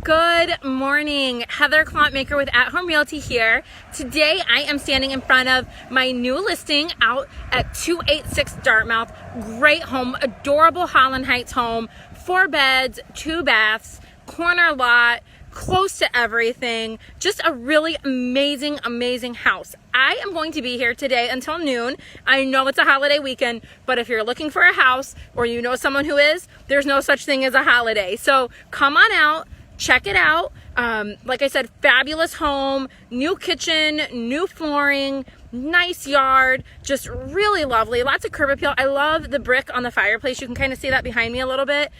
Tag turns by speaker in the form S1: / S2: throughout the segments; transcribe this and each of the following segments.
S1: Good morning, Heather Clontmaker with At Home Realty here. Today I am standing in front of my new listing out at 286 Dartmouth. Great home, adorable Holland Heights home, 4 beds, 2 baths, corner lot, close to everything. Just a really amazing house. I am going to be here today until noon. I know it's a holiday weekend, but if you're looking for a house or you know someone who is, there's no such thing as a holiday. So come on out. Check it out. Like I said, fabulous home, new kitchen, new flooring, nice yard, just really lovely. Lots of curb appeal. I love the brick on the fireplace. You can kind of see that behind me a little bit.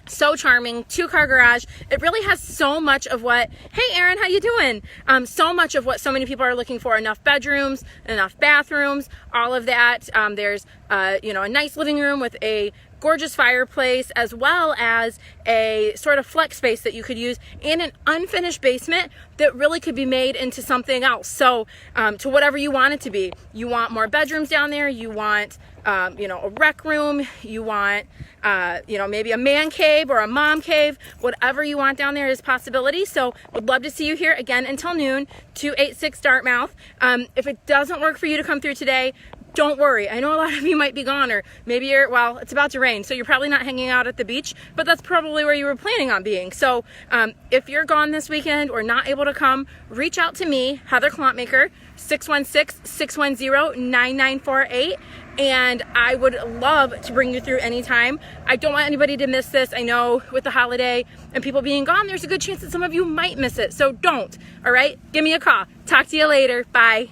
S1: So charming, 2-car garage. It really has so much of what, hey Erin, how you doing? So much of what so many people are looking for. Enough bedrooms, enough bathrooms, all of that. There's, a nice living room with a gorgeous fireplace, as well as a sort of flex space that you could use, and an unfinished basement that really could be made into something else. So to whatever you want it to be. You want more bedrooms down there, you want a rec room, you want maybe a man cave or a mom cave, whatever you want down there is possibility. So would love to see you here again until noon, 286 Dartmouth. If it doesn't work for you to come through today, don't worry. I know a lot of you might be gone, or maybe it's about to rain, so you're probably not hanging out at the beach, but that's probably where you were planning on being. So if you're gone this weekend or not able to come, reach out to me, Heather Clontmaker, 616-610-9948, and I would love to bring you through anytime. I don't want anybody to miss this. I know with the holiday and people being gone, there's a good chance that some of you might miss it, so don't. All right, give me a call. Talk to you later. Bye.